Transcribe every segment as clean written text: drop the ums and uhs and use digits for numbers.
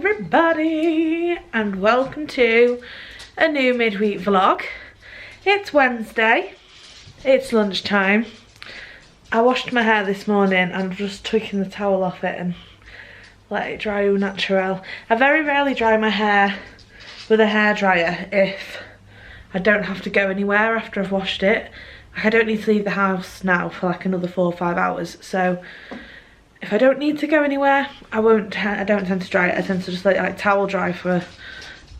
everybody, and welcome to a new midweek vlog. It's Wednesday, it's lunchtime. I washed my hair this morning and I'm just tweaking the towel off it and let it dry au naturel. I very rarely dry my hair with a hairdryer if I don't have to go anywhere after I've washed it. Like, I don't need to leave the house now for like another 4 or 5 hours, so if I don't need to go anywhere, I don't tend to dry it. I tend to just let it like towel dry for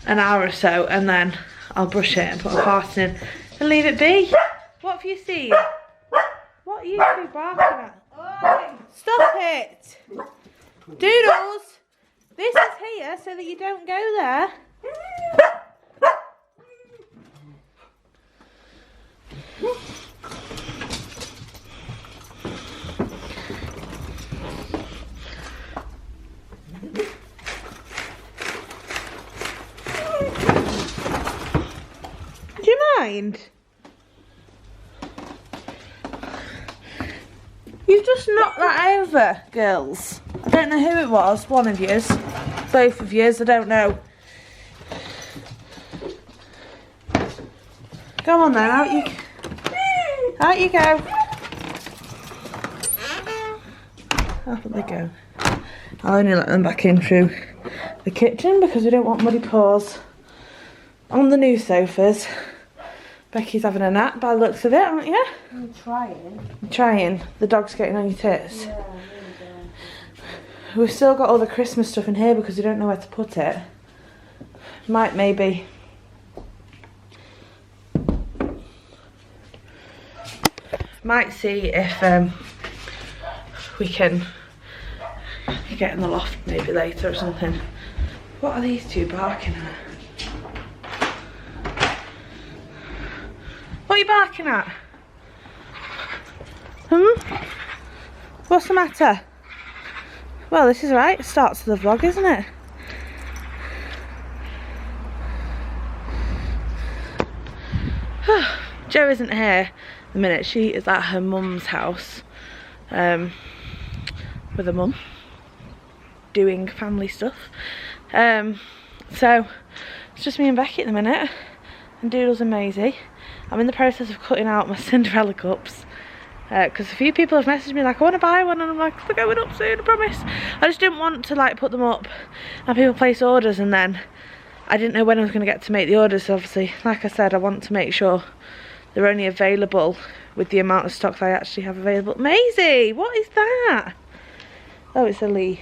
an hour or so, and then I'll brush it and put a parting in and leave it be. What have you seen? What are you two barking at? Oh, stop it! Doodles, this is here so that you don't go there. Do you mind? You've just knocked that over, girls. I don't know who it was, one of yous, both of yous, I don't know. Go on then, out you go. Off they go. I'll only let them back in through the kitchen because we don't want muddy paws on the new sofas. Becky's having a nap by the looks of it, aren't you? I'm trying. You're trying? The dog's getting on your tits? Yeah, We've still got all the Christmas stuff in here because we don't know where to put it. Maybe might see if we can get in the loft maybe later or something. What are these two barking at? What are you barking at? What's the matter? Well, this is right, it starts the vlog, isn't it? Jo isn't here the minute. She is at her mum's house with her mum doing family stuff. So it's just me and Becky at the minute, and Doodles and Maisie. I'm in the process of cutting out my Cinderella cups because a few people have messaged me like, I want to buy one, and I'm like, they're going up soon, I promise. I just didn't want to like put them up and people place orders and then I didn't know when I was going to get to make the orders. So obviously, like I said, I want to make sure they're only available with the amount of stocks I actually have available. Maisie, what is that? Oh, it's a leaf.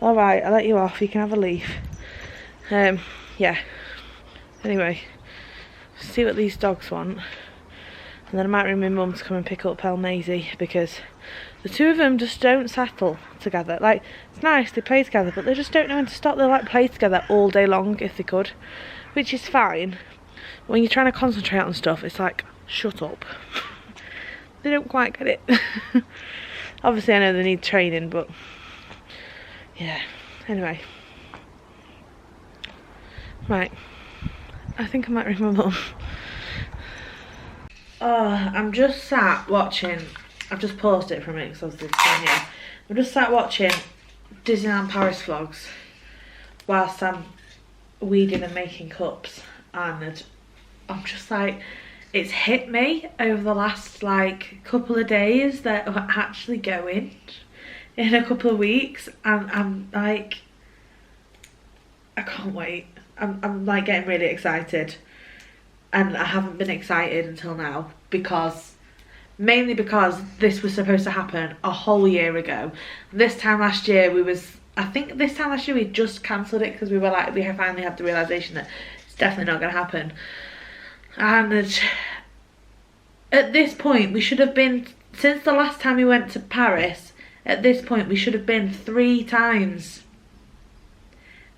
Alright, I'll let you off, you can have a leaf. Yeah. Anyway, see what these dogs want. And then I might ring my mum to come and pick up Pell Maisie because the two of them just don't settle together. Like, it's nice, they play together, but they just don't know when to stop. They like play together all day long if they could, which is fine. When you're trying to concentrate on stuff, it's like, shut up. They don't quite get it. Obviously, I know they need training, but yeah. Anyway. Right. I think I might ring my mum. Oh, I'm just sat watching. I've just paused it for a minute because obviously it's down here. I'm just sat watching Disneyland Paris vlogs whilst I'm weeding and making cups, and I'm just like, it's hit me over the last like couple of days that we're actually going in a couple of weeks, and I'm like, I can't wait. I'm like getting really excited, and I haven't been excited until now mainly because this was supposed to happen a whole year ago. This time last year I think this time last year we just cancelled it because we were like, we have finally had the realisation that it's definitely not going to happen. And at this point we should have been, since the last time we went to Paris, at this point we should have been 3 times.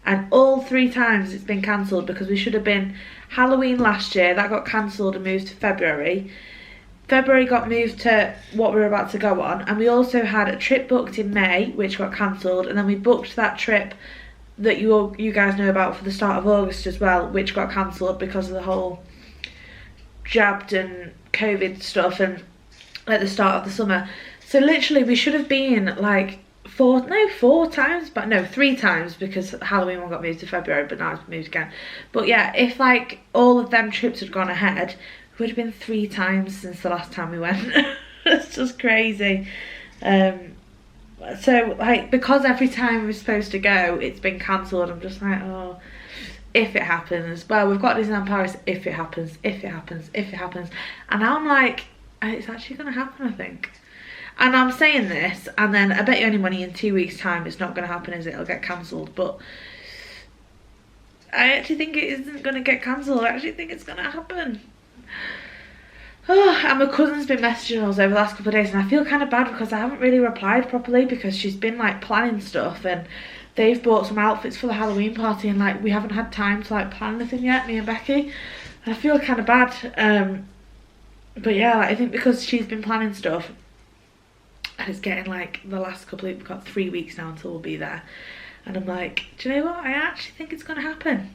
And all 3 times it's been cancelled because we should have been Halloween last year, that got cancelled and moved to February. February got moved to what we were about to go on, and we also had a trip booked in May which got cancelled, and then we booked that trip that you guys know about for the start of August as well, which got cancelled because of the whole jabbed and COVID stuff and at the start of the summer. So literally we should have been like 4 times, but no, 3 times, because Halloween one got moved to February, but now it's moved again. But yeah, if like all of them trips had gone ahead, it would have been 3 times since the last time we went. It's just crazy. So like, because every time we're supposed to go, it's been cancelled, I'm just like, oh, if it happens. Well, we've got Disneyland Paris, if it happens, if it happens, if it happens. And now I'm like, it's actually going to happen, I think. And I'm saying this, and then I bet you any money in 2 weeks' time it's not going to happen, is it? It'll get cancelled. But I actually think it isn't going to get cancelled. I actually think it's going to happen. Oh, and my cousin's been messaging us over the last couple of days, and I feel kind of bad because I haven't really replied properly, because she's been like planning stuff, and they've bought some outfits for the Halloween party, and like we haven't had time to like plan anything yet, me and Becky. And I feel kind of bad. But yeah, like, I think because she's been planning stuff, and it's getting like the last couple of, we've got 3 weeks now until we'll be there, and I'm like, do you know what, I actually think it's going to happen.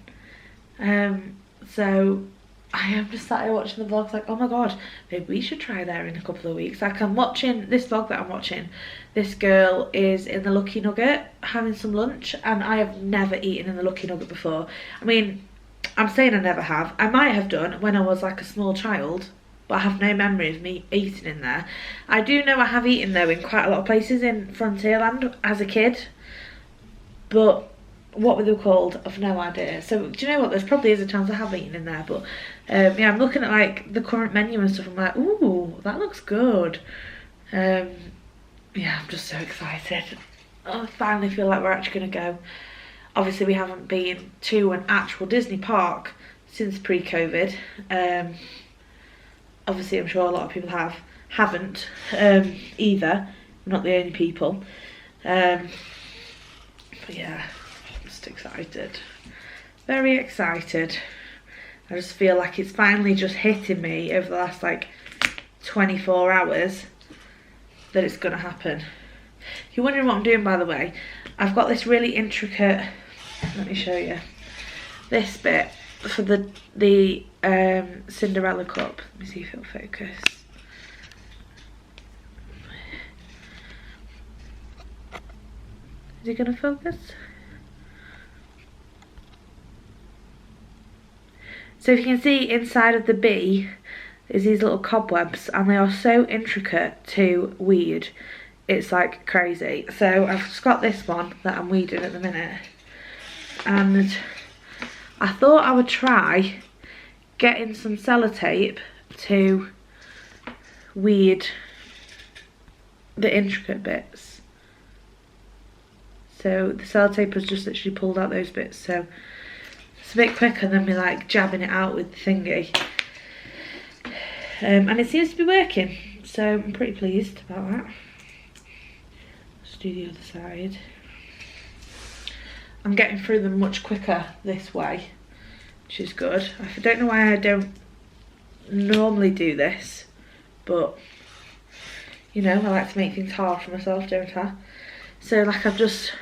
So I am just sat here watching the vlogs like, oh my god, maybe we should try there in a couple of weeks. Like, I'm watching this vlog that I'm watching, this girl is in the Lucky Nugget having some lunch, and I have never eaten in the Lucky Nugget before. I mean, I'm saying I never have. I might have done when I was like a small child, but I have no memory of me eating in there. I do know I have eaten though in quite a lot of places in Frontierland as a kid, but what were they called? I've no idea. So do you know what, there's probably is a chance I have eaten in there. But yeah, I'm looking at like the current menu and stuff, I'm like, ooh, that looks good. Yeah, I'm just so excited. I finally feel like we're actually going to go. Obviously we haven't been to an actual Disney park since pre-COVID. Obviously I'm sure a lot of people haven't either. We're not the only people. But yeah, I'm just excited. Very excited. I just feel like it's finally just hitting me over the last like 24 hours that it's gonna happen. If you're wondering what I'm doing, by the way, I've got this really intricate, let me show you, this bit for the Cinderella cup. Let me see if it'll focus. Is it gonna focus? So if you can see inside of the bee, there's these little cobwebs, and they are so intricate to weed. It's like crazy. So I've just got this one that I'm weeding at the minute, and I thought I would try getting some sellotape to weed the intricate bits. So the sellotape has just literally pulled out those bits, so it's a bit quicker than me like jabbing it out with the thingy. And it seems to be working, so I'm pretty pleased about that. Let's do the other side. I'm getting through them much quicker this way, which is good. I don't know why I don't normally do this, but you know, I like to make things hard for myself, don't I? So like, I've just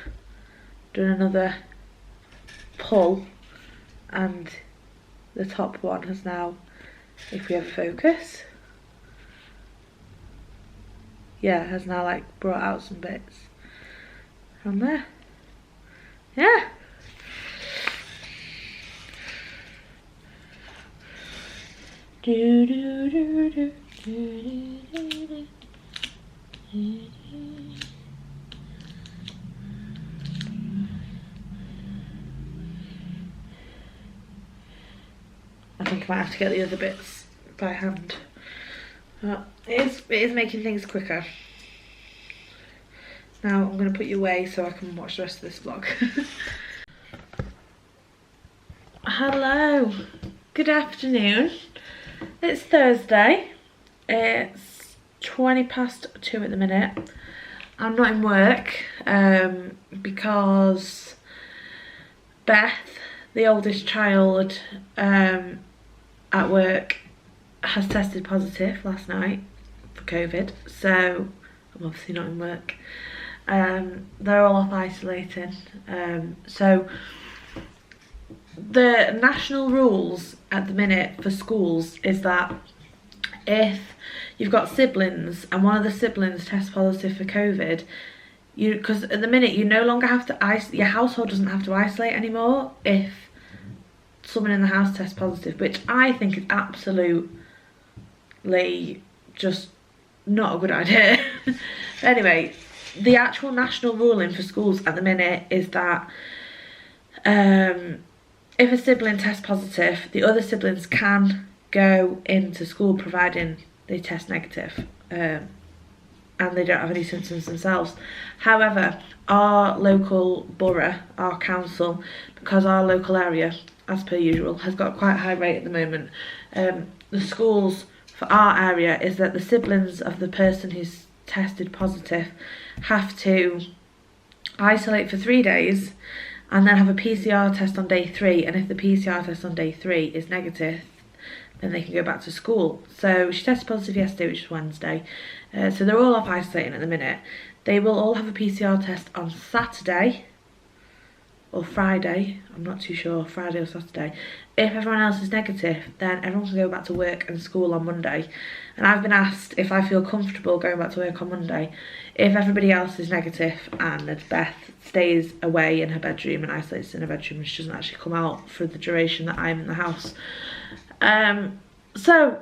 done another pull, and the top one has now, if we have focus, yeah, has now like brought out some bits from there. Yeah. Do, do, do, do, do, do, do, do. I think I might have to get the other bits by hand. But it is making things quicker. Now I'm going to put you away so I can watch the rest of this vlog. Hello, good afternoon. It's Thursday. It's 2:20 at the minute. I'm not in work because Beth, the oldest child at work, has tested positive last night for COVID, so I'm obviously not in work. They're all off isolating. So the national rules at the minute for schools is that if you've got siblings and one of the siblings tests positive for COVID, because at the minute you no longer have to your household doesn't have to isolate anymore if someone in the house tests positive, which I think is absolutely just not a good idea. Anyway, the actual national ruling for schools at the minute is that if a sibling tests positive, the other siblings can go into school providing they test negative, and they don't have any symptoms themselves. However, our local borough, our council, because our local area, as per usual, has got quite a high rate at the moment, the schools for our area is that the siblings of the person who's tested positive have to isolate for 3 days and then have a PCR test on day 3, and if the PCR test on day 3 is negative, then they can go back to school. So she tested positive yesterday, which is Wednesday, so they're all off isolating at the minute. They will all have a PCR test on Saturday or Friday, I'm not too sure, Friday or Saturday. If everyone else is negative, then everyone can go back to work and school on Monday. And I've been asked if I feel comfortable going back to work on Monday if everybody else is negative and Beth stays away in her bedroom and isolates in her bedroom and she doesn't actually come out for the duration that I'm in the house. So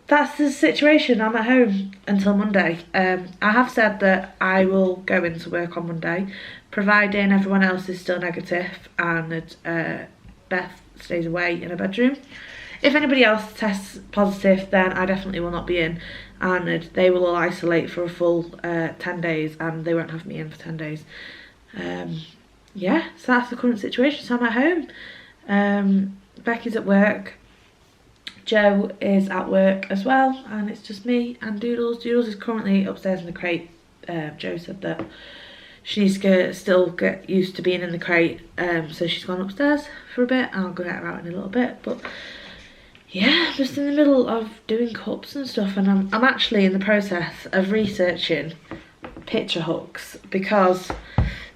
that's the situation. I'm at home until Monday. I have said that I will go into work on Monday, providing everyone else is still negative and Beth stays away in her bedroom. If anybody else tests positive, then I definitely will not be in, and they will all isolate for a full 10 days, and they won't have me in for 10 days. Yeah, so that's the current situation. So I'm at home. Becky's at work. Joe is at work as well, and it's just me and Doodles. Doodles is currently upstairs in the crate. Joe said that she needs to still get used to being in the crate, so she's gone upstairs for a bit, and I'll go get her out in a little bit. But yeah, just in the middle of doing cups and stuff, and I'm actually in the process of researching picture hooks, because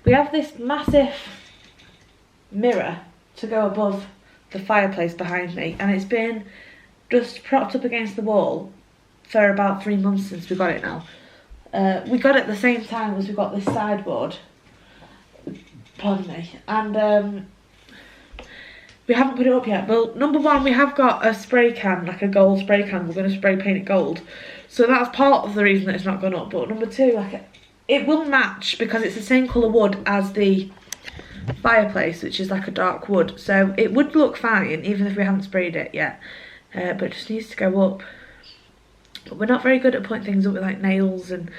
we have this massive mirror to go above the fireplace behind me, and it's been just propped up against the wall for about 3 months since we got it now. We got it at the same time as we got this sideboard, pardon me, and we haven't put it up yet. Well, number one, we have got a spray can, like a gold spray can. We're going to spray paint it gold, so that's part of the reason that it's not gone up. But number two, like, it will match because it's the same colour wood as the fireplace, which is like a dark wood, so it would look fine even if we haven't sprayed it yet, but it just needs to go up. But we're not very good at putting things up with like nails and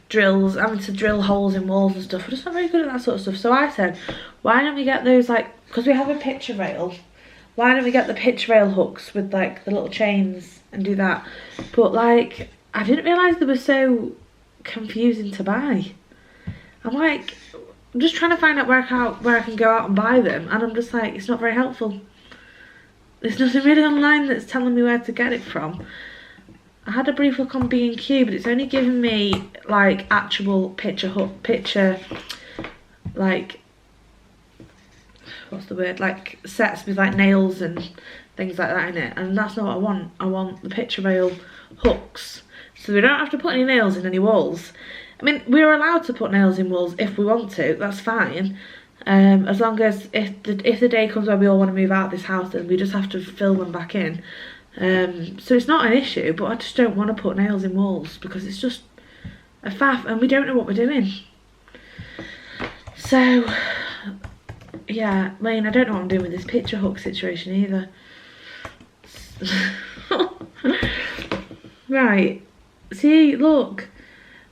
drills, having to drill holes in walls and stuff. We're just not very good at that sort of stuff. So I said, why don't we get those, like, because we have a picture rail, why don't we get the picture rail hooks with like the little chains and do that? But like, I didn't realise they were so confusing to buy. I'm just trying to find out where I can go out and buy them, and I'm just like, it's not very helpful. There's nothing really online that's telling me where to get it from. I had a brief look on B&Q, but it's only giving me like actual picture, like, what's the word, like sets with like nails and things like that in it, and that's not what I want. I want the picture rail hooks, so we don't have to put any nails in any walls. I mean, we're allowed to put nails in walls if we want to, that's fine. As long as if the day comes where we all want to move out of this house, then we just have to fill them back in. So it's not an issue, but I just don't want to put nails in walls because it's just a faff and we don't know what we're doing. So yeah, I mean, I don't know what I'm doing with this picture hook situation either. Right, see, look,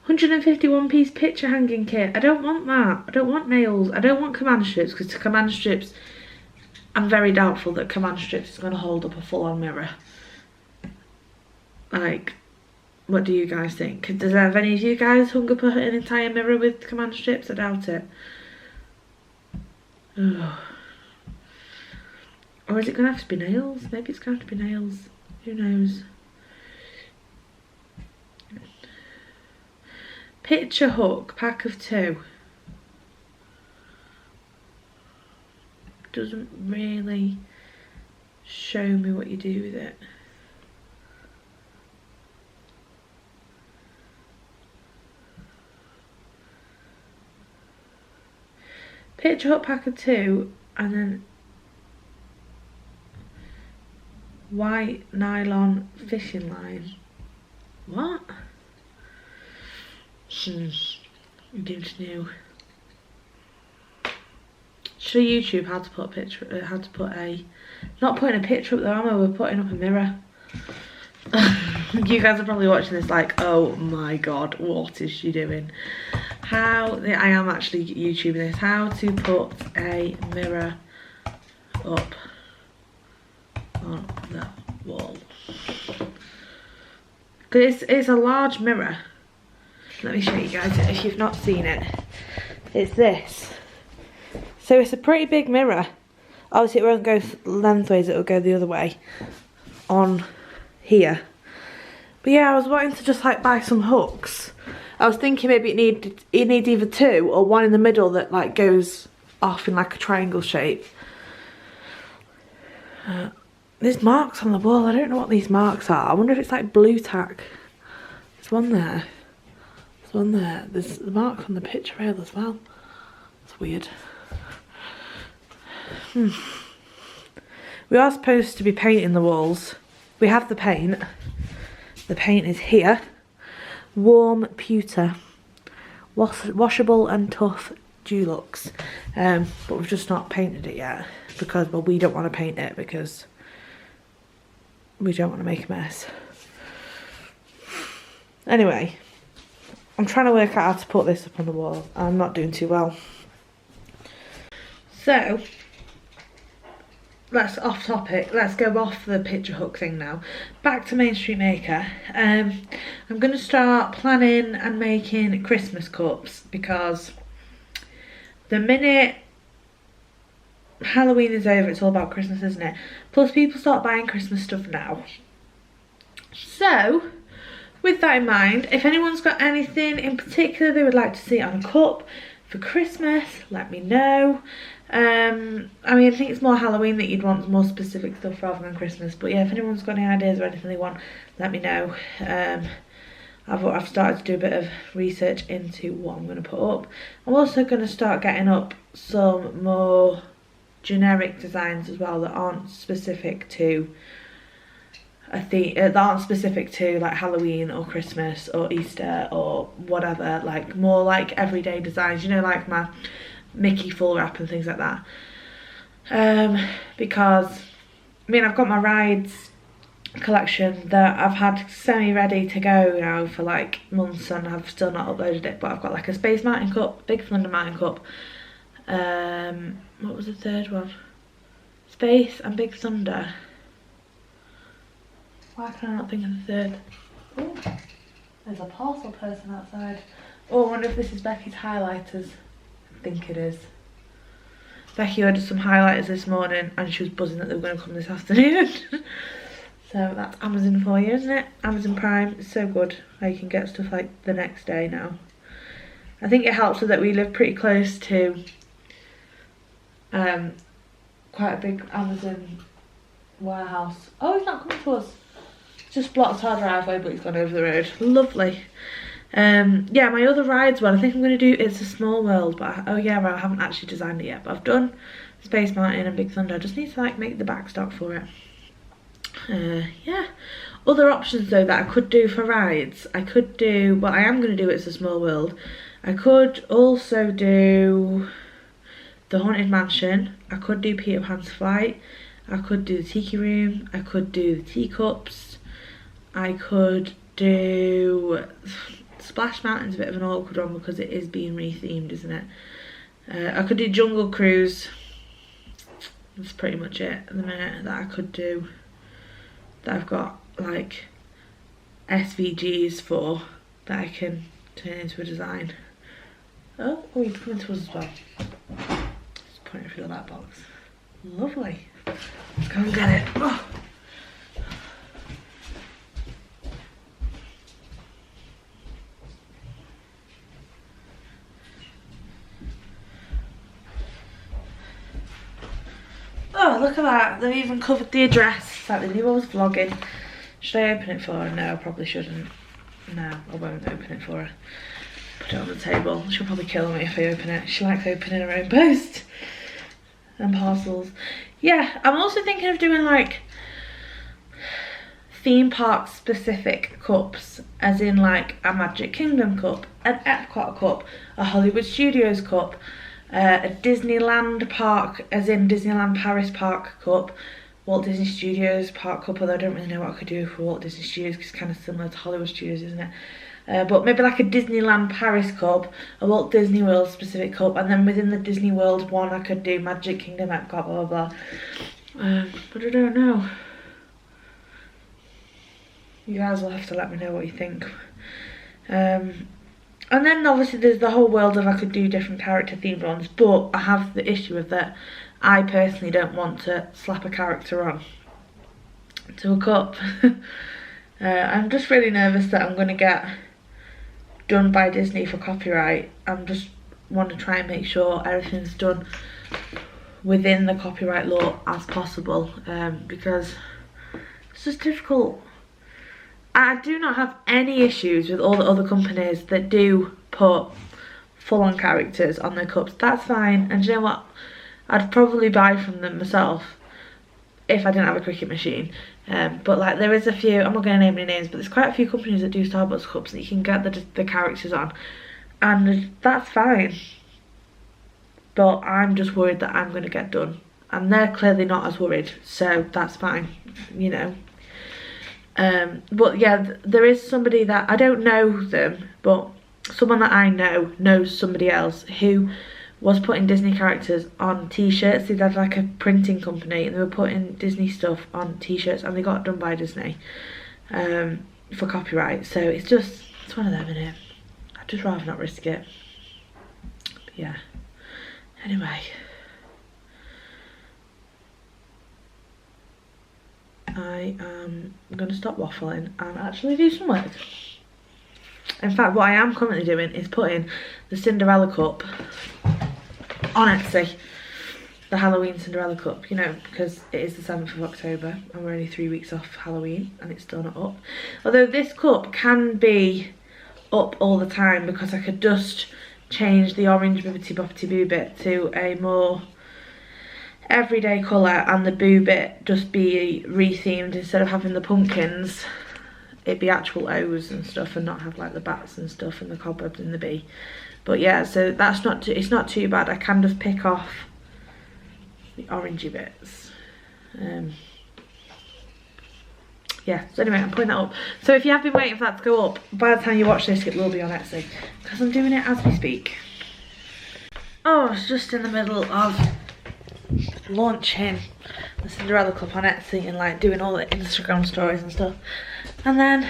151 piece picture hanging kit. I don't want that. I don't want nails. I don't want command strips, because command strips, I'm very doubtful that command strips is going to hold up a full-on mirror. Like, what do you guys think? Have any of you guys hung up an entire mirror with command strips? I doubt it. Ugh. Or is it going to have to be nails? Maybe it's going to have to be nails. Who knows? Picture hook, pack of 2. Doesn't really show me what you do with it. picture hook pack of 2 and then white nylon fishing line. What? I didn't know. Should I YouTube how to put a picture, how to put a, not putting a picture up there, am I? We're putting up a mirror. You guys are probably watching this like, oh my god, what is she doing? How, I am actually YouTubing this, how to put a mirror up on the wall. Because it's a large mirror. Let me show you guys it if you've not seen it. It's this. So it's a pretty big mirror. Obviously it won't go lengthways, it'll go the other way on here. But yeah, I was wanting to just like buy some hooks. I was thinking maybe it needs either 2 or one in the middle that like goes off in like a triangle shape. There's marks on the wall. I don't know what these marks are. I wonder if it's like blue tack. There's one there. There's one there. There's the mark on the picture rail as well. It's weird. We are supposed to be painting the walls. We have the paint. The paint is here. Warm pewter. Washable and tough Dulux. But we've just not painted it yet. Because, well, we don't want to paint it because we don't want to make a mess. Anyway, I'm trying to work out how to put this up on the wall. I'm not doing too well. So, that's off topic. Let's go off the picture hook thing now. Back to Main Street Maker. I'm going to start planning and making Christmas cups because the minute Halloween is over, it's all about Christmas, isn't it? Plus people start buying Christmas stuff now. So, with that in mind, if anyone's got anything in particular they would like to see on a cup for Christmas, let me know. I mean, I think it's more Halloween that you'd want more specific stuff rather than Christmas. But yeah, if anyone's got any ideas or anything they want, let me know. I've started to do a bit of research into what I'm going to put up. I'm also going to start getting up some more generic designs as well that aren't specific to a theme, that aren't specific to like Halloween or Christmas or Easter or whatever, like more like everyday designs, you know, like my Mickey full wrap and things like that. Because I mean, I've got my rides collection that I've had semi-ready to go now for like months and I've still not uploaded it, but I've got like a Space Mountain cup, Big Thunder Mountain cup, what was the third one? Space and Big Thunder. Why can I not think of the third? Oh, there's a parcel person outside. Oh, I wonder if this is Becky's highlighters. I think it is. Becky ordered some highlighters this morning and she was buzzing that they were going to come this afternoon. So that's Amazon for you, isn't it? Amazon Prime is so good how you can get stuff like the next day now. I think it helps with that we live pretty close to quite a big Amazon warehouse. Oh, he's not coming to us. Just blocked our driveway, but he's gone over the road. Lovely. Yeah, my other rides one, I think I'm going to do It's a Small World, but oh yeah, I haven't actually designed it yet, but I've done Space Mountain and Big Thunder. I just need to like make the backstock for it. Yeah, other options though that I could do for rides, I could do, well I am going to do It's a Small World. I could also do the Haunted Mansion, I could do Peter Pan's Flight, I could do the Tiki Room, I could do the Teacups, I could do Splash Mountain's a bit of an awkward one because it is being rethemed, isn't it? I could do Jungle Cruise. That's pretty much it at the minute that I could do, that I've got like SVGs for, that I can turn into a design. Oh, he's coming to us as well. Just putting it through that box. Lovely. Let's go and get it. Oh. Oh, look at that. They've even covered the address. Like they knew I was vlogging. Should I open it for her? No, I probably shouldn't. No, I won't open it for her. Put left it on the table. She'll probably kill me if I open it. She likes opening her own post and parcels. Yeah, I'm also thinking of doing like theme park specific cups, as in like a Magic Kingdom cup, an Epcot cup, a Hollywood Studios cup, a Disneyland park, as in Disneyland Paris Park cup, Walt Disney Studios Park cup, although I don't really know what I could do for Walt Disney Studios because it's kind of similar to Hollywood Studios, isn't it? But maybe like a Disneyland Paris cup, a Walt Disney World specific cup, and then within the Disney World one I could do Magic Kingdom, Epcot, blah blah blah. But I don't know. You guys will have to let me know what you think. And then obviously there's the whole world of I could do different character themed ones, but I have the issue of that I personally don't want to slap a character on to a cup. I'm just really nervous that I'm going to get done by Disney for copyright. I'm just want to try and make sure everything's done within the copyright law as possible, because it's just difficult. I do not have any issues with all the other companies that do put full-on characters on their cups. That's fine, and do you know what? I'd probably buy from them myself if I didn't have a cricket machine. But like there is a few, I'm not going to name any names, but there's quite a few companies that do Starbucks cups that you can get the characters on, and that's fine. But I'm just worried that I'm going to get done, and they're clearly not as worried, so that's fine, you know. But yeah, there is somebody that I don't know them, but someone that I know knows somebody else who was putting Disney characters on t-shirts. They had like a printing company and they were putting Disney stuff on t-shirts, and they got done by Disney for copyright. So it's one of them, innit? I'd just rather not risk it. But yeah, anyway, I am going to stop waffling and actually do some work. In fact, what I am currently doing is putting the Cinderella cup on Etsy. The Halloween Cinderella cup, you know, because it is the 7th of October and we're only 3 weeks off Halloween and it's still not up. Although this cup can be up all the time, because I could just change the orange Bibbidi Bobbidi Boo bit to a more everyday colour, and the boo bit just be rethemed. Instead of having the pumpkins, it'd be actual O's and stuff, and not have like the bats and stuff and the cobwebs and the bee. But yeah, so that's not it's not too bad. I can just pick off the orangey bits. Yeah, so anyway, I'm putting that up. So if you have been waiting for that to go up, by the time you watch this it will be on Etsy, because I'm doing it as we speak. Oh, I was just in the middle of launching the Cinderella cup on Etsy and like doing all the Instagram stories and stuff, and then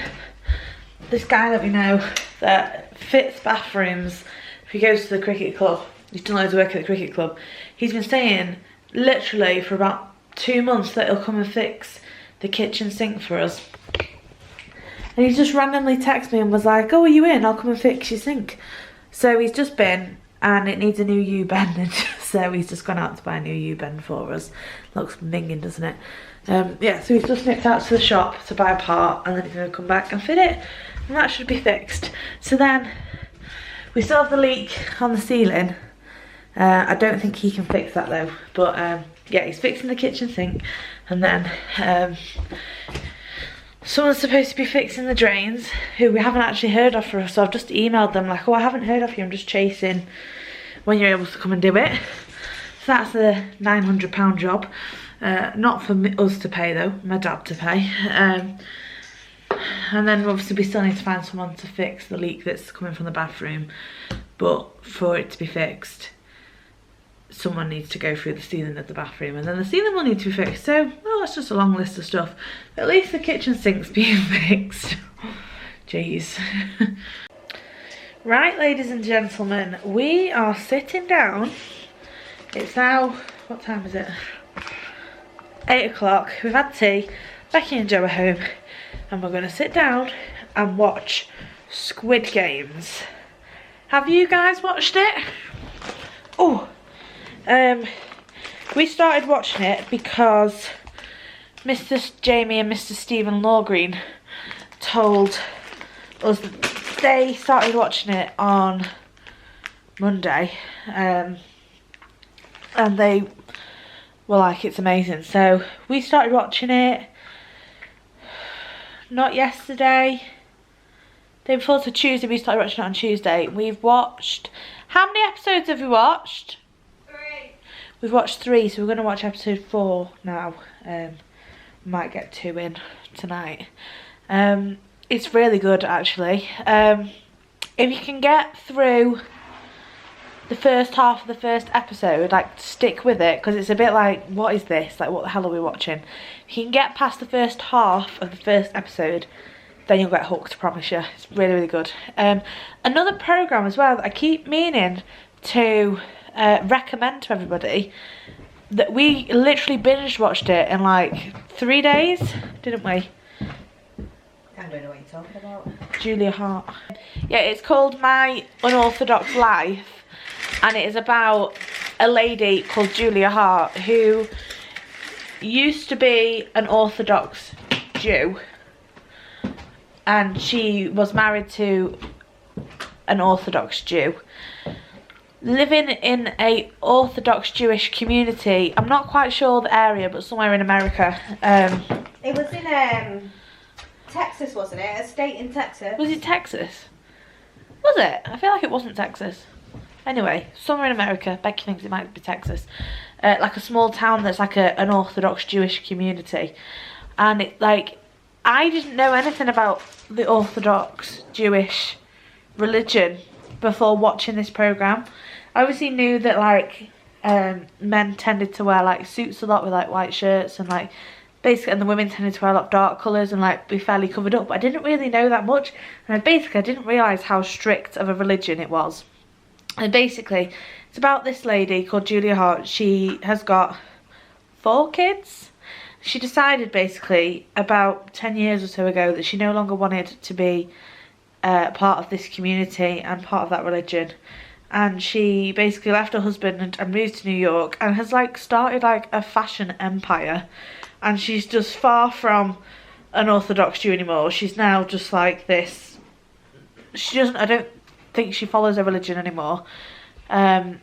this guy that we know that fits bathrooms, if he goes to the cricket club, he's done loads of work at the cricket club, he's been saying literally for about 2 months that he'll come and fix the kitchen sink for us, and he just randomly texted me and was like, oh, are you in? I'll come and fix your sink. So he's just been, and it needs a new U-bend, so he's just gone out to buy a new U-bend for us. Looks minging, doesn't it? Yeah, so he's just nipped out to the shop to buy a part, and then he's going to come back and fit it, and that should be fixed. So then we still have the leak on the ceiling. I don't think he can fix that though, but yeah, he's fixing the kitchen sink, and then someone's supposed to be fixing the drains, who we haven't actually heard of for us. So I've just emailed them like, oh, I haven't heard of you, I'm just chasing when you're able to come and do it. So that's a £900 job. Not for us to pay though, my dad to pay. And then obviously we still need to find someone to fix the leak that's coming from the bathroom. But for it to be fixed, someone needs to go through the ceiling of the bathroom, and then the ceiling will need to be fixed. So, well, it's just a long list of stuff. At least the kitchen sink's being fixed. Jeez. Right, ladies and gentlemen, we are sitting down. It's now, what time is it? 8 o'clock. We've had tea. Becky and Joe are home, and we're going to sit down and watch Squid Games. Have you guys watched it? Oh, we started watching it because Mr. Jamie and Mr. Stephen Lawgreen told us they started watching it on Monday, and they were like, it's amazing. So we started watching it, not yesterday, day before, so Tuesday. We started watching it on Tuesday. We've watched, how many episodes have we watched? 3. We've watched 3, so we're going to watch episode 4 now. Might get 2 in tonight. It's really good, actually. If you can get through the first half of the first episode, like, stick with it, because it's a bit like, what is this? Like, what the hell are we watching? If you can get past the first half of the first episode, then you'll get hooked, I promise you. It's really, really good. Another programme as well that I keep meaning to recommend to everybody, that we literally binge watched it in like 3 days, didn't we? I don't know what you're talking about. Julia Hart. Yeah, it's called My Unorthodox Life, and it is about a lady called Julia Hart who used to be an Orthodox Jew, and she was married to an Orthodox Jew, living in a Orthodox Jewish community. I'm not quite sure the area, but somewhere in America. It was in Texas, wasn't it? A state in Texas. Was it Texas? Was it? I feel like it wasn't Texas. Anyway, somewhere in America. Becky thinks it might be Texas. Like a small town that's like an Orthodox Jewish community. And it, like, I didn't know anything about the Orthodox Jewish religion before watching this programme. I obviously knew that, like, men tended to wear like suits a lot with like white shirts, and like basically, and the women tended to wear a lot of dark colours and like be fairly covered up, but I didn't really know that much, and I didn't realise how strict of a religion it was. And basically it's about this lady called Julia Hart. She has got 4 kids. She decided basically about 10 years or so ago that she no longer wanted to be part of this community and part of that religion, and she basically left her husband and moved to New York, and has like started like a fashion empire. And she's just far from an Orthodox Jew anymore. She's now just like this. She doesn't, I don't think she follows a religion anymore. And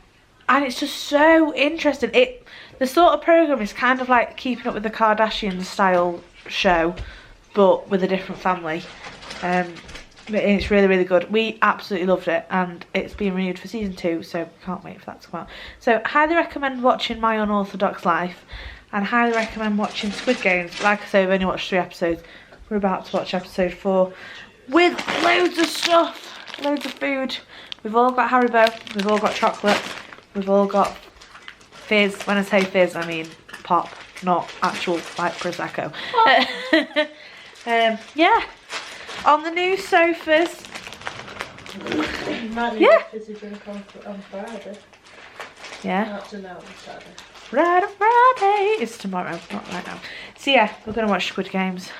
it's just so interesting. The sort of programme is kind of like Keeping Up with the Kardashians style show, but with a different family. It's really, really good. We absolutely loved it, and it's been renewed for season 2, so can't wait for that to come out. So highly recommend watching My Unorthodox Life, and highly recommend watching Squid Games. Like I say, we've only watched 3 episodes. We're about to watch episode 4 with loads of stuff, loads of food. We've all got Haribo, we've all got chocolate, we've all got fizz. When I say fizz, I mean pop, not actual like Prosecco. Yeah, on the new sofas. Yeah. On Friday. Yeah. Saturday. Friday. It's tomorrow, not right now. So yeah, we're going to watch Squid Games.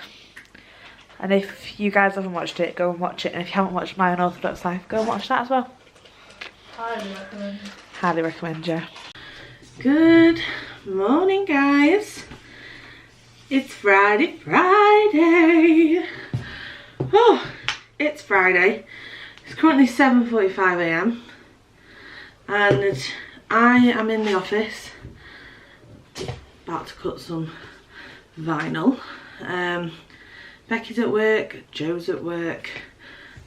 And if you guys haven't watched it, go and watch it. And if you haven't watched My Unorthodox Life, go and watch that as well. Highly recommend. Highly recommend, yeah. Good morning, guys. It's Friday. Oh, it's Friday. It's currently 7:45 AM and I am in the office about to cut some vinyl. Becky's at work, Joe's at work,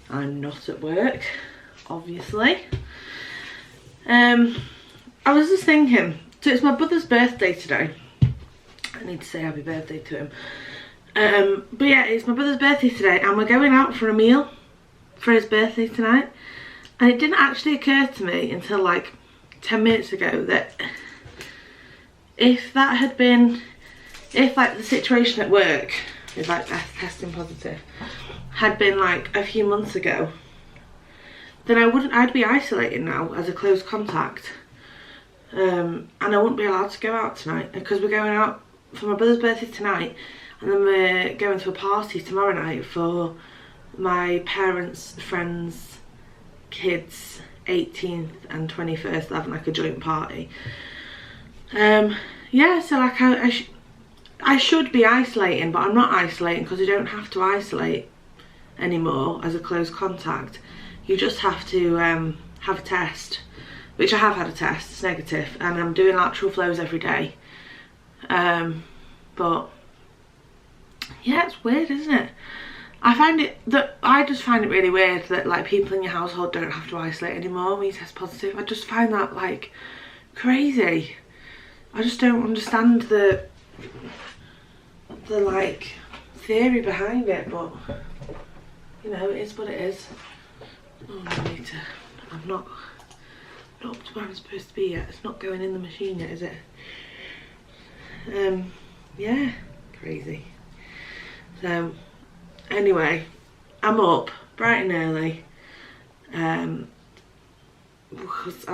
I'm not at work, obviously. I was just thinking, so it's my brother's birthday today. I need to say happy birthday to him. But yeah, it's my brother's birthday today, and we're going out for a meal for his birthday tonight. And it didn't actually occur to me until like 10 minutes ago that if that had been, if like the situation at work with like testing positive had been like a few months ago, then I'd be isolated now as a close contact. And I wouldn't be allowed to go out tonight because we're going out for my brother's birthday tonight, and then we're going to a party tomorrow night for my parents' friends' kids' 18th and 21st. They're having like a joint party. Yeah, so like I should be isolating, but I'm not isolating because I don't have to isolate. anymore as a close contact. You just have to have a test, which I have had a test, it's negative, and I'm doing lateral flows every day. But yeah, it's weird, isn't it? I just find it really weird that like people in your household don't have to isolate anymore when you test positive. I just find that like crazy. I just don't understand the like theory behind it, but you know, it is what it is. Oh, I need to. I'm not up to where I'm supposed to be yet. It's not going in the machine yet, is it? Yeah, crazy. So anyway, I'm up bright and early. Because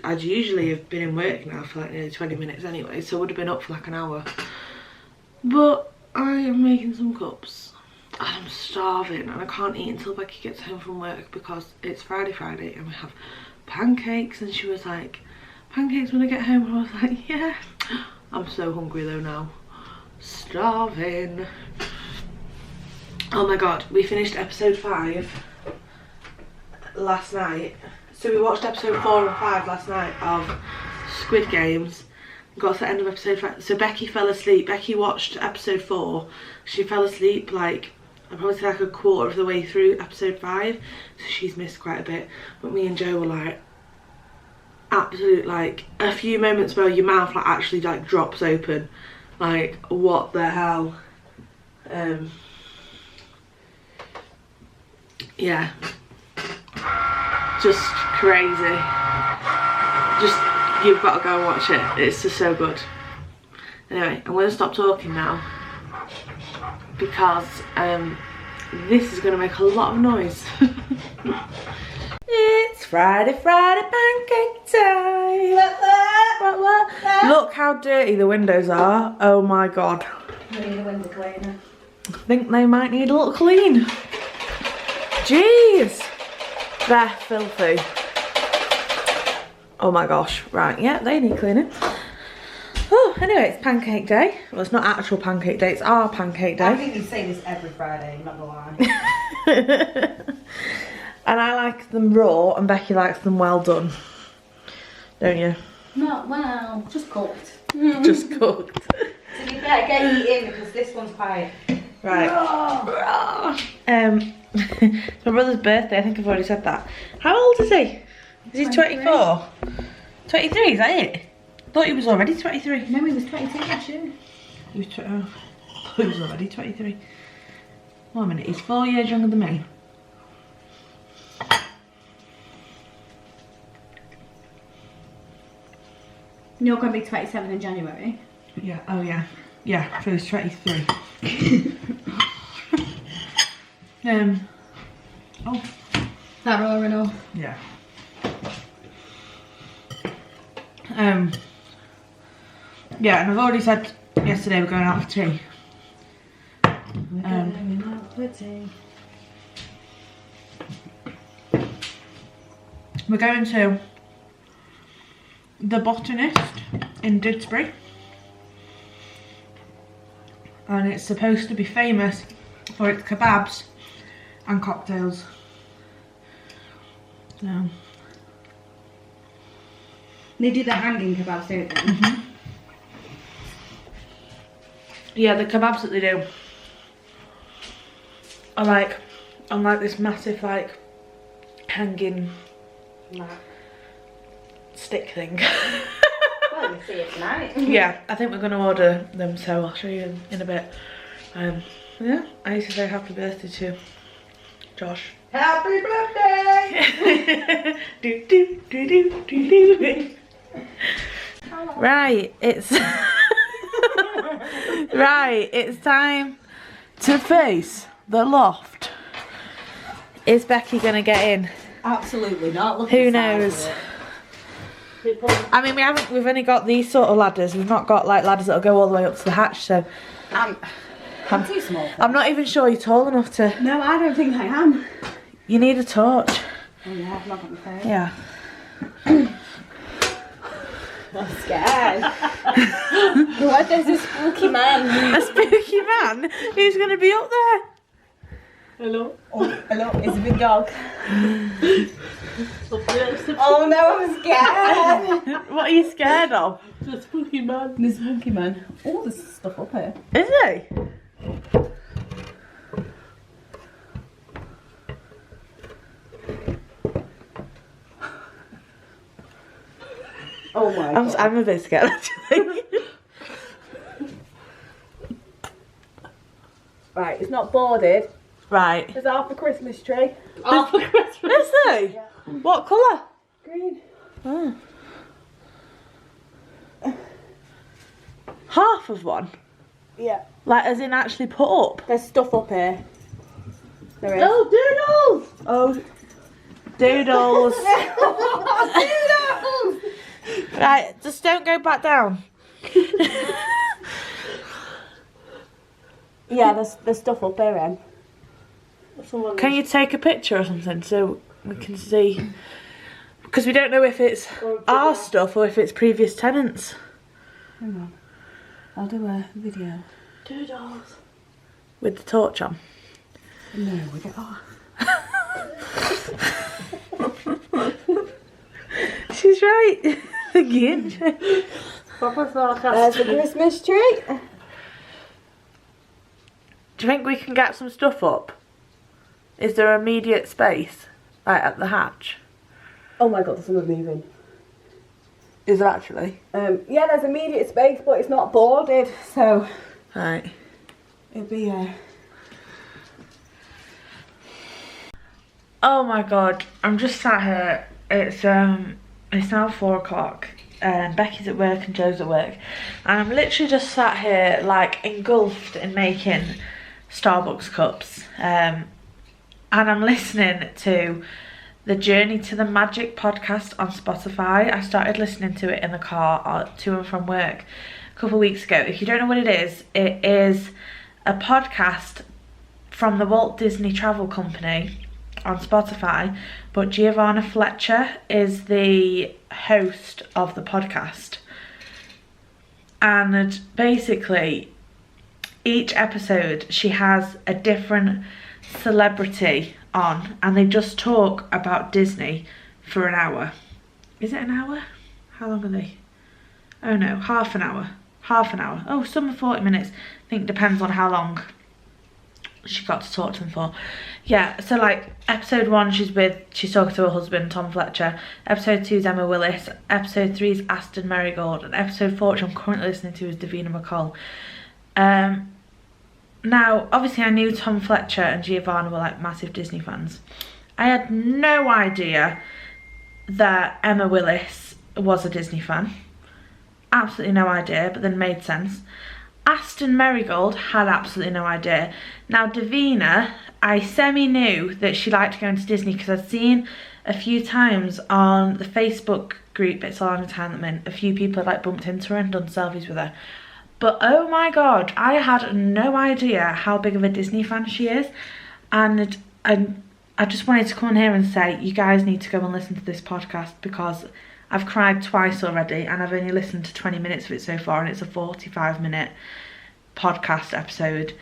I'd usually have been in work now for like nearly 20 minutes anyway, so I would have been up for like an hour. But I am making some cups and I'm starving and I can't eat until Becky gets home from work because it's Friday and we have pancakes, and she was like, pancakes when I get home, and I was like, yeah. I'm so hungry though now. Starving. Oh my god, we finished episode 5 last night. So we watched episode 4 and 5 last night of Squid Games. Got to the end of episode 5. So Becky fell asleep. Becky watched episode 4. She fell asleep like, I'd probably say like a quarter of the way through episode 5. So she's missed quite a bit. But me and Joe were like, absolute like, a few moments where your mouth like actually like drops open. Like, what the hell? Yeah. Just crazy. Just, you've got to go and watch it. It's just so good. Anyway, I'm going to stop talking now because this is going to make a lot of noise. It's Friday pancake time. What? Look how dirty the windows are. Oh my god. We need a window cleaner. I think they might need a little clean. Jeez. They're filthy. Oh my gosh. Right, yeah, they need cleaning. Oh, anyway, it's pancake day. Well, it's not actual pancake day, it's our pancake day. I think you say this every Friday, I'm not gonna lie. And I like them raw and Becky likes them well done. Don't you? Not well, just cooked. Just cooked. To be fair, get eating because this one's quite... Right. It's my brother's birthday, I think I've already said that. How old is he? Is he 24? 23, is that it? I thought he was already 23. No, he was 22 last year. He was, I thought he was already 23. One minute, he's 4 years younger than me. You're going to be 27 in January. Yeah, oh yeah. Yeah, so he's 23. Oh. That raw enough? Yeah. Yeah, and I've already said yesterday we're going out for tea. We're going out for tea. We're going to The Botanist in Didsbury. And it's supposed to be famous for its kebabs and cocktails. So. They do the hanging kebabs, don't they? Mm-hmm. Yeah, the kebabs that they do are like on like this massive like hanging stick thing. Well, we'll see it tonight. Yeah, I think we're going to order them, so I'll show you in a bit. Yeah, I used to say happy birthday to Josh. Happy birthday! Do, do, do, do, do, do. Right, it's right, it's time to face the loft. Is Becky gonna get in? Absolutely not. Who knows? I mean, we've only got these sort of ladders. We've not got like ladders that'll go all the way up to the hatch, so I'm too small. I'm not even sure you're tall enough to. No, I don't think I am. You need a torch. Oh yeah, I've not got my phone. Yeah. I'm scared. What? There's a spooky man. A spooky man? Who's going to be up there? Hello. Oh, hello, it's a big dog. Oh no, I'm scared. What are you scared of? The spooky man. There's Monkey Man. Oh, there's stuff up here. Is he? Oh my god. I'm a bit scared actually. Right, it's not boarded. Right. There's half a Christmas tree. Oh, for Christmas. Is he? Yeah. What colour? Green. Oh. Half of one? Yeah. Like as in actually put up? There's stuff up here. There is. Oh, doodles! Oh, doodles. Right, just don't go back down. Yeah, there's stuff up here, Em. Can you take a picture or something so we can see? Because we don't know if it's our stuff or if it's previous tenants. Hang on. I'll do a video. Doodles. With the torch on. No, we don't. She's right. Again. There's the Christmas tree. Do you think we can get some stuff up? Is there immediate space? Like at the hatch? Oh my god, there's someone moving. Is there actually? Yeah, there's immediate space, but it's not boarded, so Right. it'd be Oh my god, I'm just sat here. It's now 4 o'clock. Becky's at work and Joe's at work. And I'm literally just sat here like engulfed in making Starbucks cups. And I'm listening to the Journey to the Magic podcast on Spotify. I started listening to it in the car to and from work a couple of weeks ago. If you don't know what it is a podcast from the Walt Disney Travel Company on Spotify, but Giovanna Fletcher is the host of the podcast. And basically, each episode she has a different celebrity on, and they just talk about Disney for an hour. Is it an hour? How long are they? Oh no, half an hour. Oh, some are 40 minutes. I think it depends on how long she got to talk to them for. Yeah, so like episode 1 she's talking to her husband Tom Fletcher, episode 2 is Emma Willis, episode 3 is Aston Marigold, and episode 4, which I'm currently listening to, is Davina McCall. Now obviously I knew Tom Fletcher and Giovanna were like massive Disney fans. I had no idea that Emma Willis was a Disney fan. Absolutely no idea, but then made sense. Aston Marigold had absolutely no idea. Now Davina, I semi-knew that she liked going to Disney because I'd seen a few times on the Facebook group It's All Entertainment, a few people had like bumped into her and done selfies with her. But oh my god, I had no idea how big of a Disney fan she is. And I just wanted to come on here and say, you guys need to go and listen to this podcast because I've cried twice already and I've only listened to 20 minutes of it so far, and it's a 45-minute podcast episode.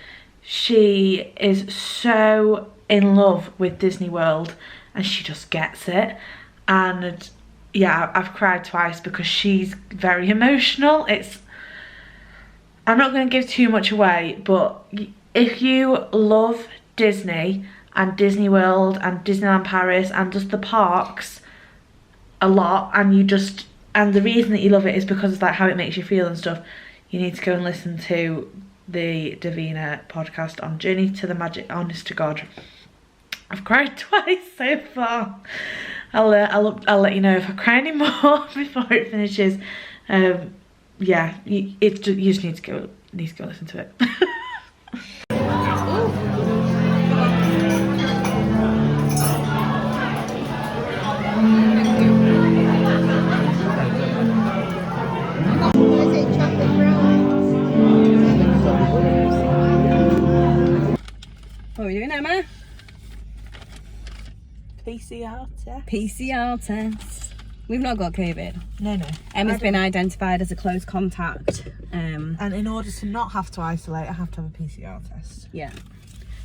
She is so in love with Disney World and she just gets it. And yeah, I've cried twice because she's very emotional. I'm not going to give too much away, but if you love Disney and Disney World and Disneyland Paris and just the parks a lot, and the reason that you love it is because it's like how it makes you feel and stuff, you need to go and listen to the Davina podcast on Journey to the Magic. Honest to God, I've cried twice so far. I'll let you know if I cry any more before it finishes. Yeah, you just need to go listen to it. What are we doing, Emma? PCR test. We've not got COVID. No. Emma's been identified as a close contact. And in order to not have to isolate, I have to have a PCR test. Yeah.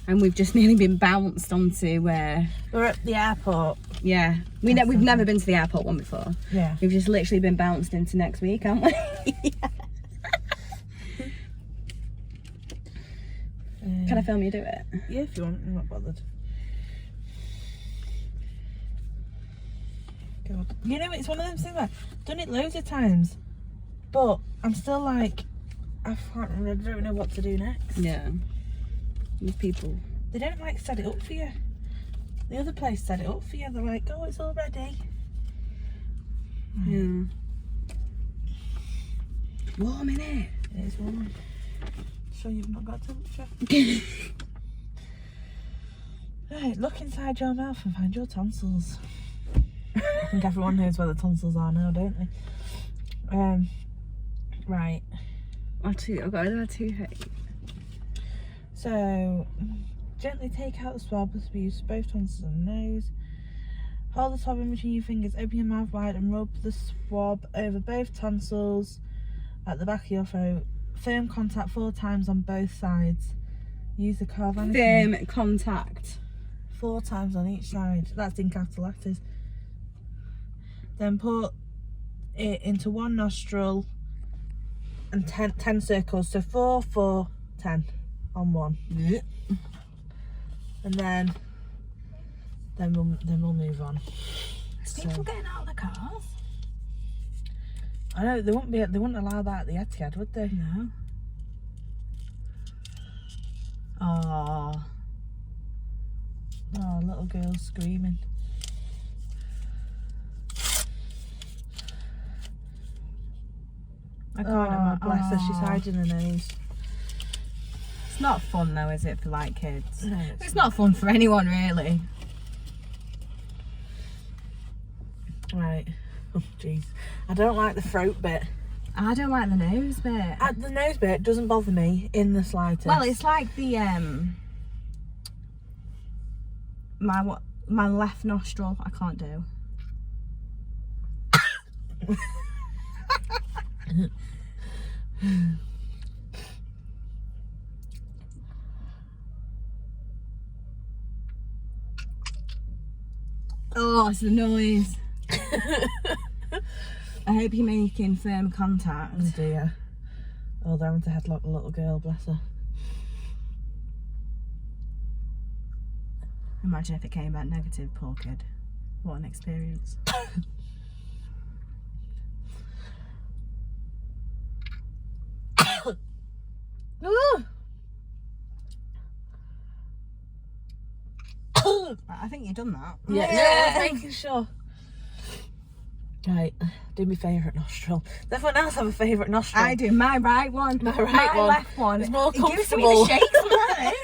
And we've just nearly been bounced onto where... We're at the airport. Yeah. We've never been to the airport one before. Yeah. We've just literally been bounced into next week, haven't we? Can I film you do it? Yeah, if you want. I'm not bothered. God. You know, it's one of those things I've done it loads of times, but I'm still like, I don't know what to do next. Yeah. With people. They don't like set it up for you. The other place set it up for you. They're like, oh, it's all ready. Yeah. Warm, innit? It is warm. Sure you've not got temperature? Right, look inside your mouth and find your tonsils. I think everyone knows where the tonsils are now, don't they? Right. I've got another toothache. So, gently take out the swab as we use both tonsils and nose. Hold the swab in between your fingers, open your mouth wide and rub the swab over both tonsils at the back of your throat. Firm contact 4 times on both sides. Use the curve. Firm contact. 4 times on each side. That's in capital letters. Then put it into one nostril and 10 circles. So 4, 4, 10 on one. Yeah. And then we'll move on. People getting out of the cars? I know they wouldn't allow that at the Etihad, would they? No. Oh, little girl screaming. I can't. Bless her. She's hiding her nose. it's not fun though, is it, for like kids? No, It's not fun for anyone really. Right. Oh, jeez. I don't like the throat bit. I don't like the nose bit. The nose bit doesn't bother me in the slightest. Well, it's like the my left nostril I can't do. Oh, it's the noise. I hope you're making firm contact. Oh dear. Oh, they're having to headlock the little girl, bless her. Imagine if it came back negative, poor kid. What an experience. I think you've done that. Yeah, I was making sure. Right, do my favourite nostril. Does everyone else have a favourite nostril? I do. My right one. My right one. Left one. It's more It gives me comfortable. the shakes on this.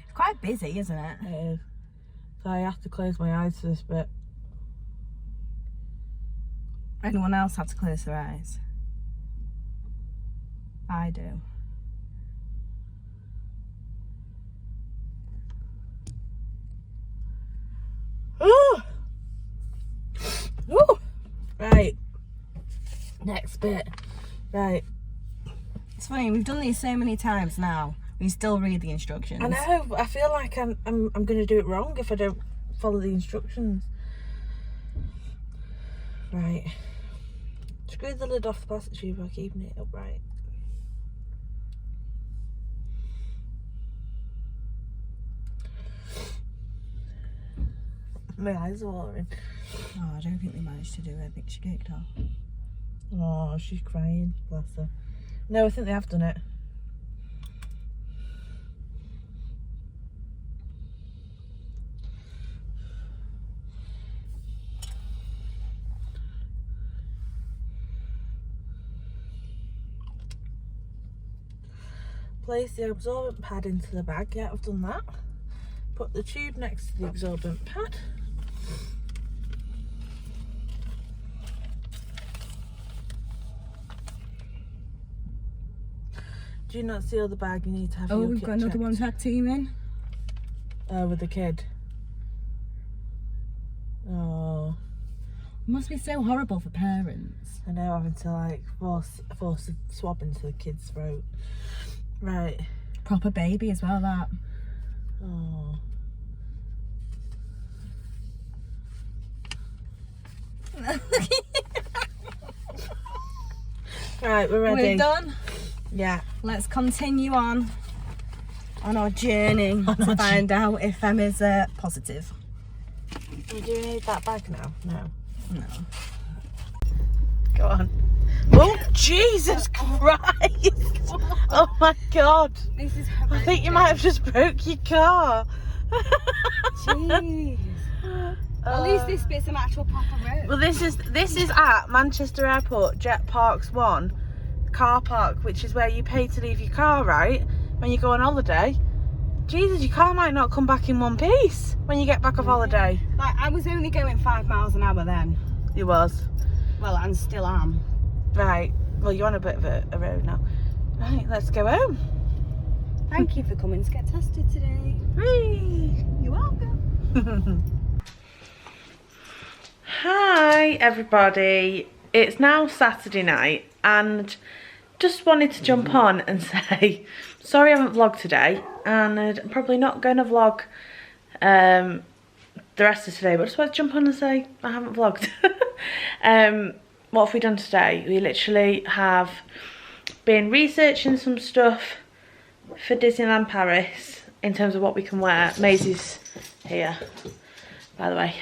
It's quite busy, isn't it? It is. So I have to close my eyes for this bit. Anyone else have to close their eyes? I do. Ooh! Ooh! Right. Next bit. Right. It's funny, we've done these so many times now. We still read the instructions. I know, but I feel like I'm gonna do it wrong if I don't follow the instructions. Right. Screw the lid off the plastic tube by keeping it upright. My eyes are watering. Oh, I don't think they managed to do it. I think she kicked off. Oh, she's crying, bless her. No, I think they have done it. Place the absorbent pad into the bag. Yeah, I've done that. Put the tube next to the absorbent pad. Do you not seal the bag? You need to have Oh, your we've kit got another checked. one tag team in. With the kid. Oh, It must be so horrible for parents. I know, having to like force a swab into the kid's throat. Right. Proper baby as well, that. Oh. Right, we're ready. We're done. Yeah. Let's continue on our journey to find out if Emma's positive. Do you need that bag now? No. No. Go on. Oh, Jesus Christ! Oh my God! This is I think you might have just broke your car. Jeez. At least this bit's an actual proper road. Well, this is at Manchester Airport Jet Parks 1 car park, which is where you pay to leave your car, right? When you go on holiday. Jesus, your car might not come back in one piece when you get back off holiday. Like, I was only going 5 miles an hour then. You was. Well, and still am. Right. Well, you're on a bit of a road now. Right, let's go home. Thank you for coming to get tested today. Whee! You're welcome. Hi everybody, it's now Saturday night and just wanted to jump on and say sorry I haven't vlogged today, and I'm probably not going to vlog the rest of today, but I just want to jump on and say I haven't vlogged. What have we done today? We literally have been researching some stuff for Disneyland Paris in terms of what we can wear. Maisie's here, by the way.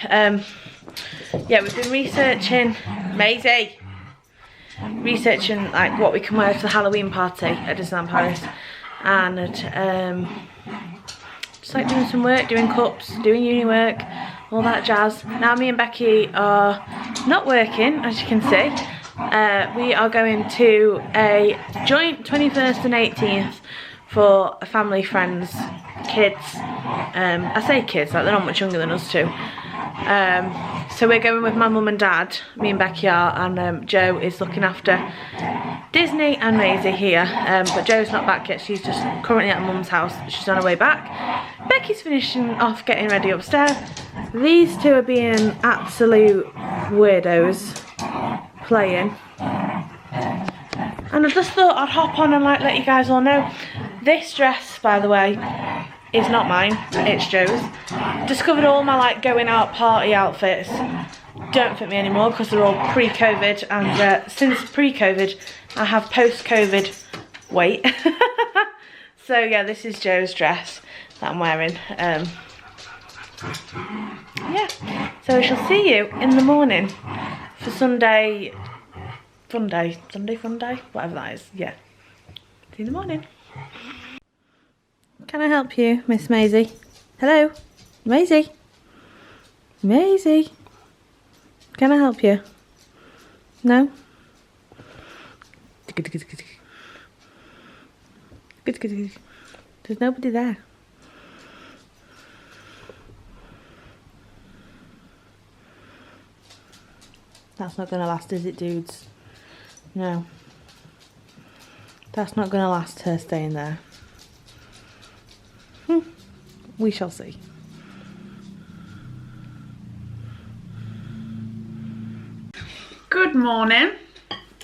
Yeah, we've been researching, Maisie, researching like what we can wear to the Halloween party at Disneyland Paris, and just like doing some work, doing cups, doing uni work, all that jazz. Now me and Becky are not working, as you can see. We are going to a joint 21st and 18th for a family, friends, kids. I say kids, like they're not much younger than us too. So we're going with my mum and dad, me and Becky are, and Joe is looking after Disney and Maisie here, but Joe's not back yet. She's just currently at mum's house. She's on her way back. Becky's finishing off getting ready upstairs. These two are being absolute weirdos playing, and I just thought I'd hop on and like let you guys all know. This dress, by the way, is not mine, it's Joe's. Discovered all my like going out party outfits don't fit me anymore because they're all pre-COVID, and since pre-COVID I have post-COVID weight. So yeah, this is Joe's dress that I'm wearing. Yeah, so we shall see you in the morning for Sunday fun day, whatever that is. Yeah, see you in the morning. Can I help you, Miss Maisie? Hello? Maisie? Maisie? Can I help you? No? There's nobody there. That's not gonna last, is it, dudes? No. That's not gonna last, her staying there. We shall see. Good morning.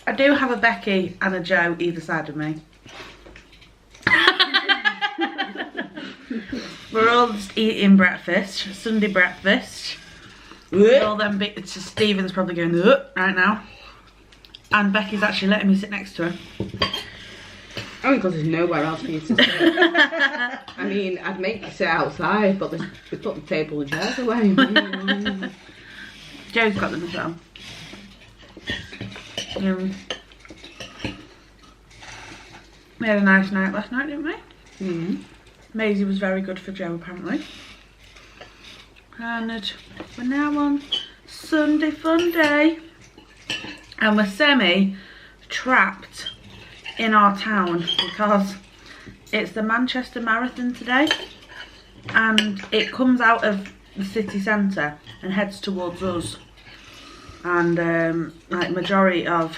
I do have a Becky and a Joe either side of me. We're all just eating breakfast, Sunday breakfast. All them bits. Stephen's probably going right now, and Becky's actually letting me sit next to her. Only because there's nowhere else for you to sit. I mean, I'd make you sit outside, but we put the table and chairs away. Joe's got them as well. We had a nice night last night, didn't we? Mm-hmm. Maisie was very good for Joe, apparently. And we're now on Sunday fun day, and we're semi-trapped in our town because it's the Manchester Marathon today, and it comes out of the city centre and heads towards us, and like majority of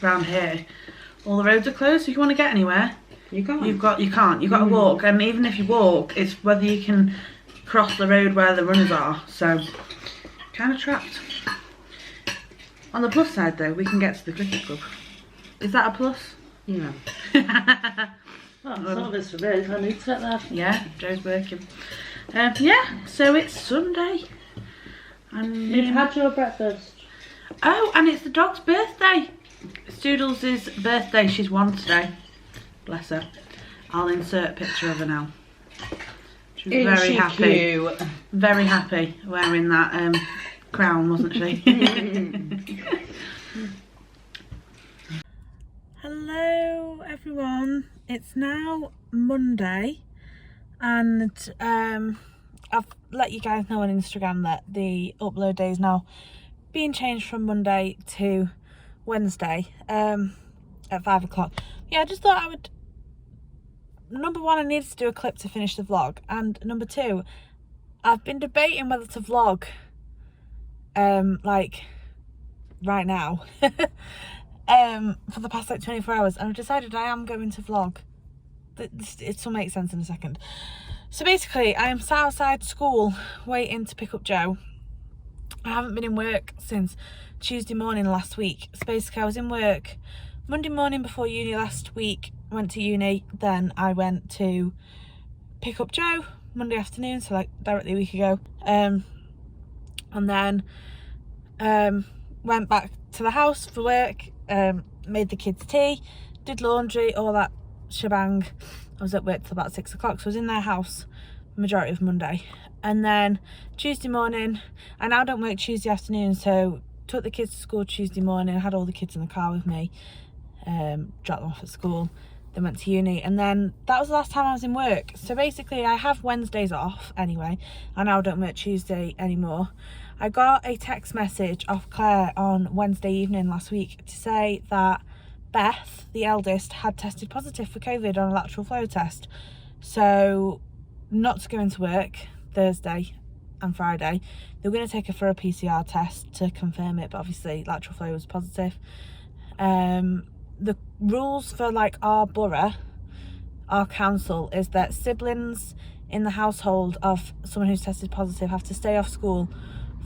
around here all the roads are closed, so if you want to get anywhere you can't. You've got to walk, and even if you walk, it's whether you can cross the road where the runners are, so kind of trapped. On the plus side though, we can get to the cricket club. Is that a plus? No. Well, that's all this for me. I need to get there. Yeah, Joe's working. Yeah, so it's Sunday. And You've had your breakfast. oh, and it's the dog's birthday. It's Doodles' birthday. She's 1 today. Bless her. I'll insert a picture of her now. She was very happy. Cute? Very happy wearing that crown, wasn't she? Hello everyone. It's now Monday, and I've let you guys know on Instagram that the upload day is now being changed from Monday to Wednesday at 5 o'clock. Yeah, I just thought I would, number one, I needed to do a clip to finish the vlog, and number two, I've been debating whether to vlog like right now for the past like 24 hours, and I've decided I am going to vlog. It will make sense in a second. So basically, I am sat outside school waiting to pick up Joe. I haven't been in work since Tuesday morning last week. So basically, I was in work Monday morning before uni last week, went to uni, then I went to pick up Joe Monday afternoon, so like directly a week ago, and then went back to the house for work, made the kids tea, did laundry, all that shebang. I was at work till about 6 o'clock, so I was in their house majority of Monday. And then Tuesday morning, I now don't work Tuesday afternoon, so took the kids to school Tuesday morning, had all the kids in the car with me, dropped them off at school, then went to uni, and then that was the last time I was in work. So basically I have Wednesdays off anyway. I now don't work Tuesday anymore. I got a text message off Claire on Wednesday evening last week to say that Beth, the eldest, had tested positive for COVID on a lateral flow test, so not to go into work Thursday and Friday. They were going to take her for a PCR test to confirm it, but obviously lateral flow was positive. The rules for like our borough, our council, is that siblings in the household of someone who's tested positive have to stay off school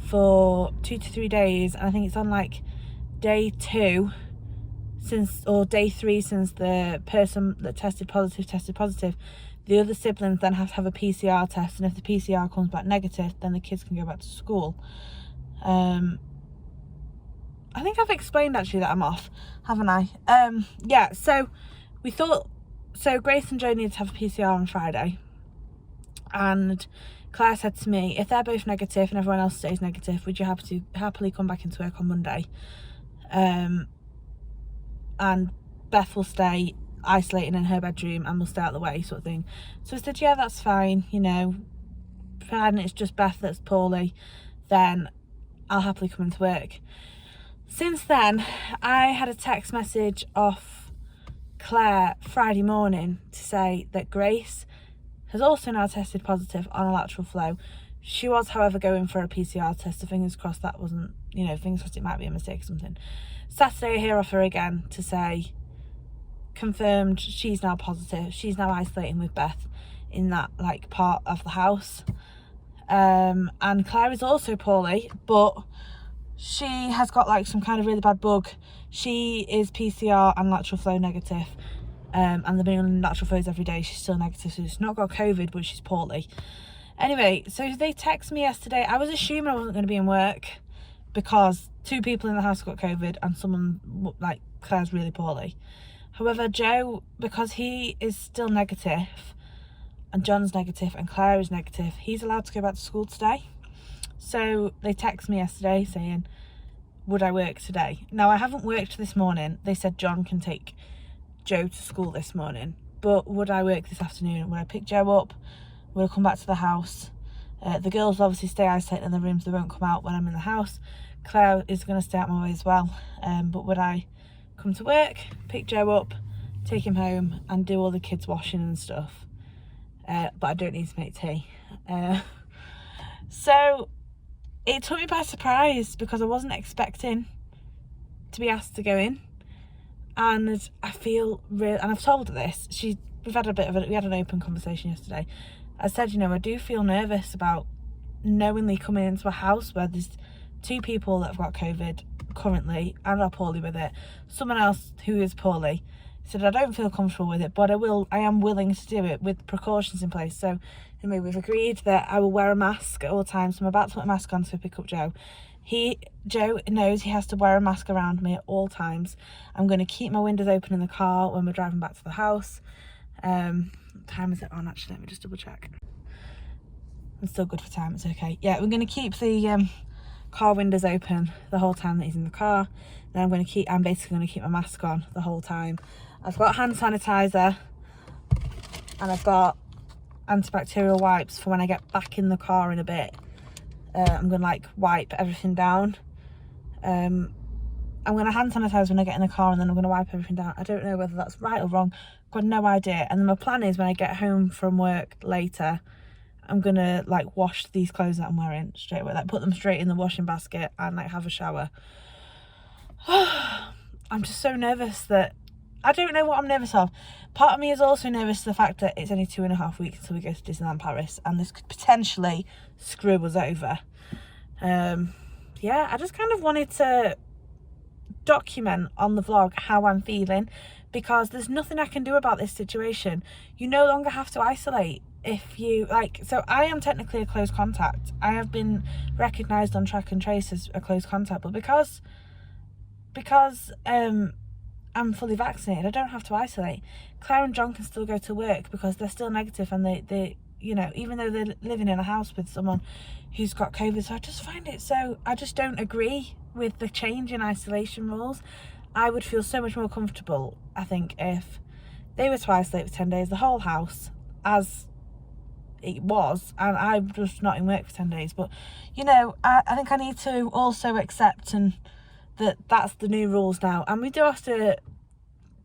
for 2 to 3 days, and I think it's on like day 2 or day 3 since the person that tested positive. The other siblings then have to have a PCR test, and if the PCR comes back negative, then the kids can go back to school. I think I've explained actually that I'm off, haven't I? Yeah, so we thought, so Grace and Joe needed to have a PCR on Friday, and Claire said to me, if they're both negative and everyone else stays negative, would you happily come back into work on Monday? And Beth will stay isolating in her bedroom and we'll stay out of the way, sort of thing. So I said, yeah, that's fine, you know, providing it's just Beth that's poorly, then I'll happily come into work. Since then, I had a text message off Claire Friday morning to say that Grace has also now tested positive on a lateral flow. She was, however, going for a PCR test, so fingers crossed that wasn't, you know, fingers crossed it might be a mistake or something. Saturday I hear off her again to say, confirmed, she's now positive. She's now isolating with Beth in that like part of the house. And Claire is also poorly, but she has got like some kind of really bad bug. She is PCR and lateral flow negative, and they've been on lateral flows every day. She's still negative, so she's not got COVID, but she's poorly. Anyway, so they texted me yesterday. I was assuming I wasn't going to be in work because 2 people in the house got COVID and someone like Claire's really poorly. However, Joe, because he is still negative and John's negative and Claire is negative, he's allowed to go back to school today. So they texted me yesterday saying, would I work today? Now, I haven't worked this morning. They said John can take Joe to school this morning, but would I work this afternoon? Would I pick Joe up? Would I come back to the house? The girls obviously stay isolated in the rooms. They won't come out when I'm in the house. Claire is going to stay out my way as well. But would I come to work, pick Joe up, take him home and do all the kids washing and stuff? But I don't need to make tea. So it took me by surprise because I wasn't expecting to be asked to go in. And I feel real, and I've told her this. We had an open conversation yesterday. I said, you know, I do feel nervous about knowingly coming into a house where there's 2 people that have got COVID currently and are poorly with it. Someone else who is poorly He said, I don't feel comfortable with it, but I am willing to do it with precautions in place. So anyway, we've agreed that I will wear a mask at all times. So I'm about to put a mask on to pick up Joe. Joe knows he has to wear a mask around me at all times. I'm going to keep my windows open in the car when we're driving back to the house. What time is it on, actually? Let me just double check. I'm still good for time, it's okay. Yeah, we're going to keep the car windows open the whole time that he's in the car. Then I'm basically going to keep my mask on the whole time. I've got hand sanitizer and I've got antibacterial wipes for when I get back in the car in a bit. I'm going to like wipe everything down. I'm going to hand sanitize when I get in the car, and then I'm going to wipe everything down. I don't know whether that's right or wrong. I've got no idea. And then my plan is when I get home from work later, I'm going to like wash these clothes that I'm wearing straight away. Like put them straight in the washing basket and like have a shower. I'm just so nervous that I don't know what I'm nervous of. Part of me is also nervous to the fact that it's only 2.5 weeks until we go to Disneyland Paris, and this could potentially screw us over. Yeah, I just kind of wanted to document on the vlog how I'm feeling, because there's nothing I can do about this situation. You no longer have to isolate if you like. So I am technically a close contact. I have been recognised on Track and Trace as a close contact, but because I'm fully vaccinated, I don't have to isolate. Claire and John can still go to work because they're still negative, and they you know, even though they're living in a house with someone who's got COVID. So I just find it I just don't agree with the change in isolation rules. I would feel so much more comfortable, I think, if they were to isolate for 10 days, the whole house, as it was, and I'm just not in work for 10 days. But, you know, I think I need to also accept that's the new rules now, and we do have to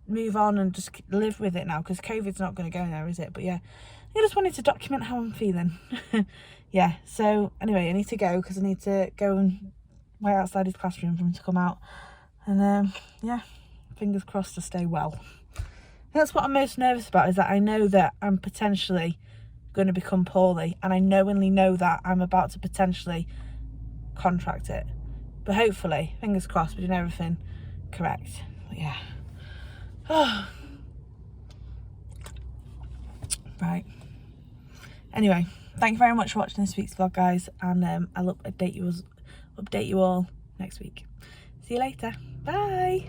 move on and just live with it now, because COVID's not going to go there, is it? But yeah, I just wanted to document how I'm feeling. Yeah, so anyway, I need to go because I need to go and wait outside his classroom for him to come out, and yeah, fingers crossed to stay well. That's what I'm most nervous about, is that I know that I'm potentially going to become poorly, and I knowingly know that I'm about to potentially contract it. But hopefully, fingers crossed, we're doing everything correct. But yeah. Oh. Right. Anyway, thank you very much for watching this week's vlog, guys, and I'll update you all next week. See you later. Bye.